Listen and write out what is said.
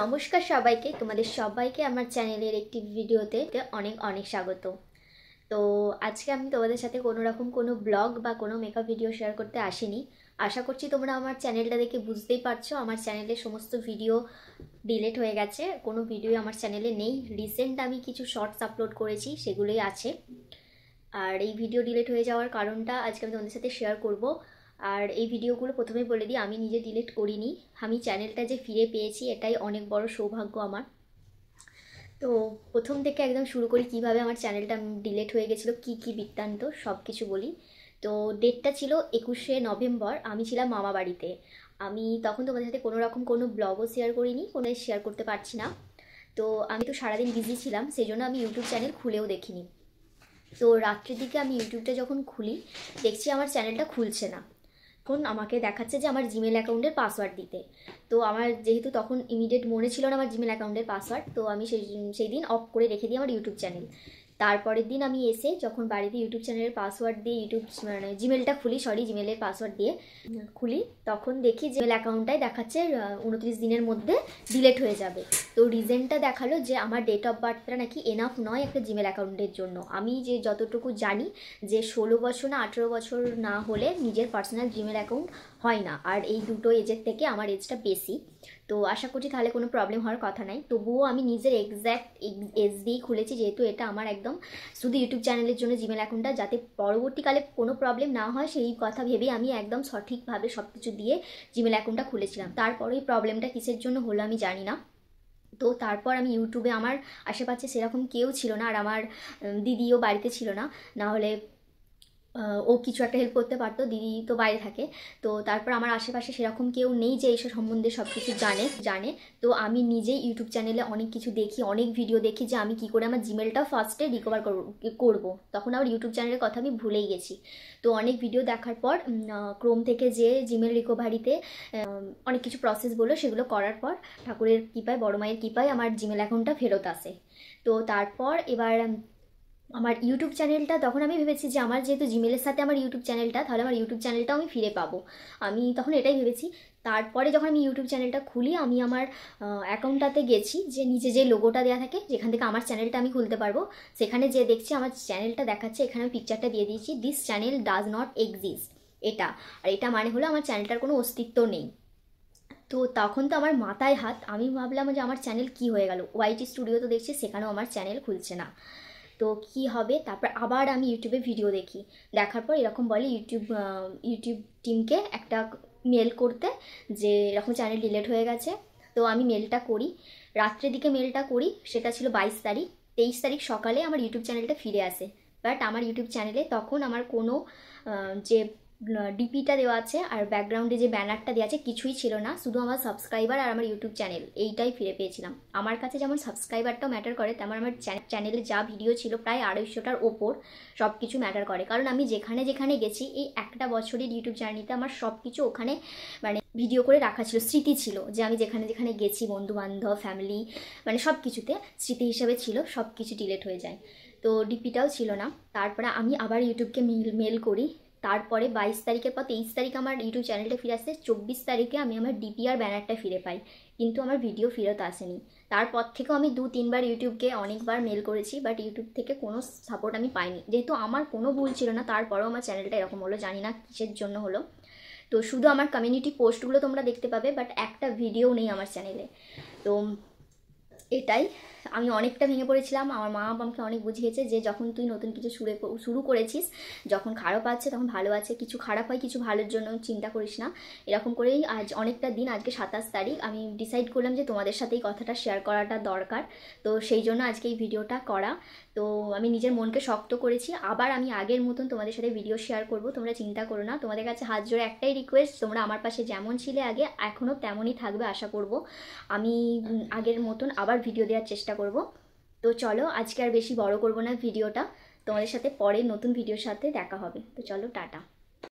নমস্কার সবাইকে, তোমাদের সবাইকে আমার চ্যানেলের একটি ভিডিওতে অনেক অনেক স্বাগত। তো আজকে আমি তোমাদের সাথে কোনো রকম কোনো ব্লগ বা কোনো মেকআপ ভিডিও শেয়ার করতে আসিনি। আশা করছি তোমরা আমার চ্যানেলটা দেখে বুঝতেই পারছো আমার চ্যানেলের সমস্ত ভিডিও ডিলিট হয়ে গেছে, কোনো ভিডিও আমার চ্যানেলে নেই। রিসেন্ট আমি কিছু শর্টস আপলোড করেছি, সেগুলোই আছে। আর এই ভিডিও ডিলিট হয়ে যাওয়ার কারণটা আজকে আমি তোমাদের সাথে শেয়ার করব। আর এই ভিডিওগুলো প্রথমেই বলে দিই, আমি নিজে ডিলিট করিনি, আমি চ্যানেলটা যে ফিরে পেয়েছি এটাই অনেক বড় সৌভাগ্য আমার। তো প্রথম থেকে একদম শুরু করি কিভাবে আমার চ্যানেলটা ডিলিট হয়ে গেছিলো, কি কি বৃত্তান্ত সব কিছু বলি। তো ডেটটা ছিল 21শে নভেম্বর, আমি ছিলাম মামা বাড়িতে। আমি তখন তোমাদের সাথে কোনো রকম কোনো ব্লগও শেয়ার করিনি, কোনো শেয়ার করতে পারছি না। তো আমি তো সারাদিন বিজি ছিলাম, সেই জন্য আমি ইউটিউব চ্যানেল খুলেও দেখিনি। তো রাত্রির দিকে আমি ইউটিউবটা যখন খুলি দেখছি আমার চ্যানেলটা খুলছে না। এখন আমাকে দেখাচ্ছে যে আমার জিমেল অ্যাকাউন্টের পাসওয়ার্ড দিতে। তো আমার যেহেতু তখন ইমিডিয়েট মনে ছিল না আমার জিমেল অ্যাকাউন্টের পাসওয়ার্ড, তো আমি সেই দিন অফ করে রেখে দিই আমার ইউটিউব চ্যানেল। তারপরের দিন আমি এসে যখন বাড়িতে ইউটিউব চ্যানেলের পাসওয়ার্ড দিয়ে জিমেলটা খুলি, জিমেলের পাসওয়ার্ড দিয়ে খুলি, তখন দেখি জিমেল অ্যাকাউন্টটাই দেখাচ্ছে 29 দিনের মধ্যে ডিলিট হয়ে যাবে। তো রিজনটা দেখালো যে আমার ডেট অফ বার্থটা নাকি এনাফ নয় একটা জিমেল অ্যাকাউন্টের জন্য। আমি যে যতটুকু জানি যে 16 বছর না 18 বছর না হলে নিজের পার্সোনাল জিমেল অ্যাকাউন্ট হয় না, আর এই দুটো এজের থেকে আমার এজটা বেশি। তো আশা করছি তাহলে কোনো প্রবলেম হওয়ার কথা নাই। তবুও আমি নিজের এক্স্যাক্ট এজ দিয়েই খুলেছি, যেহেতু এটা আমার একদম শুধু ইউটিউব চ্যানেলের জন্য জিমেল অ্যাকাউন্টটা, যাতে পরবর্তীকালে কোনো প্রবলেম না হয় সেই কথা ভেবেই আমি একদম সঠিকভাবে সব কিছু দিয়ে জিমেল অ্যাকাউন্টটা খুলেছিলাম। তারপরেই প্রবলেমটা কিসের জন্য হলো আমি জানি না। তো তারপর আমি ইউটিউবে, আমার আশেপাশে সেরকম কেউ ছিল না, আর আমার দিদিও বাড়িতে ছিল না, না হলে ও কিছু একটা হেল্প করতে পারতো, দিদি তো বাইরে থাকে। তো তারপর আমার আশেপাশে সেরকম কেউ নেই যে এইসব সম্বন্ধে সব কিছু জানে। তো আমি নিজেই ইউটিউব চ্যানেলে অনেক কিছু দেখি, অনেক ভিডিও দেখি যে আমি কি করে আমার জিমেলটা ফার্স্টে রিকভার করবো। তখন আমার ইউটিউব চ্যানেলের কথা আমি ভুলেই গেছি। তো অনেক ভিডিও দেখার পর ক্রোম থেকে যে জিমেল রিকভারিতে অনেক কিছু প্রসেস বললো, সেগুলো করার পর ঠাকুরের কৃপায়, বড় মায়ের কৃপায় আমার জিমেল অ্যাকাউন্টটা ফেরত আসে। তো তারপর এবার আমার ইউটিউব চ্যানেলটা, তখন আমি ভেবেছি যে আমার যেহেতু জিমেলের সাথে আমার ইউটিউব চ্যানেলটা, তাহলে আমার ইউটিউব চ্যানেলটাও আমি ফিরে পাবো, আমি তখন এটাই ভেবেছি। তারপরে যখন আমি ইউটিউব চ্যানেলটা খুলি, আমি আমার অ্যাকাউন্টটাতে গেছি, যে নিচে যে লোগোটা দেওয়া থাকে যেখান থেকে আমার চ্যানেলটা আমি খুলতে পারবো, সেখানে যে দেখছি আমার চ্যানেলটা দেখাচ্ছে, এখানে আমি পিকচারটা দিয়ে দিয়েছি, this channel does not exist, এটা। আর এটা মানে হলো আমার চ্যানেলটার কোনো অস্তিত্ব নেই। তো তখন তো আমার মাথায় হাত, আমি ভাবলাম যে আমার চ্যানেল কি হয়ে গেল, ওয়াইটি স্টুডিও তো দেখছি সেখানেও আমার চ্যানেল খুলছে না, তো কি হবে। তারপর আবার আমি ইউটিউবে ভিডিও দেখি, দেখার পর এরকম বলে ইউটিউব টিমকে একটা মেল করতে, যে এরকম চ্যানেল ডিলিট হয়ে গেছে। তো আমি মেলটা করি, রাত্রের দিকে মেলটা করি, সেটা ছিল 22 তারিখ। 23 তারিখ সকালে আমার ইউটিউব চ্যানেলটা ফিরে আসে। বাট আমার ইউটিউব চ্যানেলে তখন আমার কোনো যে ডিপিটা দেওয়া আছে আর ব্যাকগ্রাউন্ডে যে ব্যানারটা দেওয়া আছে কিছুই ছিল না, শুধু আমার সাবস্ক্রাইবার আর আমার ইউটিউব চ্যানেল, এইটাই ফিরে পেয়েছিলাম। আমার কাছে যেমন সাবস্ক্রাইবারটাও ম্যাটার করে, তেমন আমার চ্যানেলে যা ভিডিও ছিল প্রায় 250টার ওপর, সব কিছু ম্যাটার করে। কারণ আমি যেখানে যেখানে গেছি এই একটা বছরের ইউটিউব জার্নিতে আমার সব কিছু ওখানে মানে ভিডিও করে রাখা ছিল, স্মৃতি ছিল, যে আমি যেখানে যেখানে গেছি, বন্ধুবান্ধব, ফ্যামিলি, মানে সব কিছুতে স্মৃতি হিসাবে ছিল। সব কিছু ডিলিট হয়ে যায়, তো ডিপিটাও ছিল না। তারপরে আমি আবার ইউটিউবকে মেল করি। তারপরে 22 তারিখের পর 23 তারিখ আমার ইউটিউব চ্যানেলটা ফিরে আসছে, 24 তারিখে আমি আমার ডিপি আর ব্যানারটা ফিরে পাই, কিন্তু আমার ভিডিও ফেরত আসেনি। তারপর থেকেও আমি 2-3বার ইউটিউবকে অনেকবার মেল করেছি, বাট ইউটিউব থেকে কোনো সাপোর্ট আমি পাইনি। যেহেতু আমার কোনো ভুল ছিল না, তারপরেও আমার চ্যানেলটা এরকম হলো, জানি না কিসের জন্য হলো। তো শুধু আমার কমিউনিটি পোস্টগুলো তোমরা দেখতে পাবে, বাট একটা ভিডিও নেই আমার চ্যানেলে। তো এটাই, আমি অনেকটা ভেঙে পড়েছিলাম। আমার মা আমাকে অনেক বুঝিয়েছে যে যখন তুই নতুন কিছু শুরু করেছিস, যখন খারাপ আছে তখন ভালো আছে, কিছু খারাপ হয় কিছু ভালোর জন্য, চিন্তা করিস না। এরকম করেই আজ অনেকটা দিন, আজকে 27 তারিখ, আমি ডিসাইড করলাম যে তোমাদের সাথে এই কথাটা শেয়ার করাটা দরকার। তো সেই জন্য আজকে এই ভিডিওটা করা। তো আমি নিজের মনকে শক্ত করেছি, আবার আমি আগের মতন তোমাদের সাথে ভিডিও শেয়ার করব, তোমরা চিন্তা করো না। তোমাদের কাছে হাত জোড়ে একটাই রিকোয়েস্ট, তোমরা আমার পাশে যেমন ছিলে আগে, এখনও তেমনই থাকবে আশা করব। আমি আগের মতন আবার ভিডিও দেওয়ার চেষ্টা করব। তো চলো, আজকে আর বেশি বড় করব না ভিডিওটা, তোমাদের সাথে পরে নতুন ভিডিওর সাথে দেখা হবে। তো চলো, টাটা।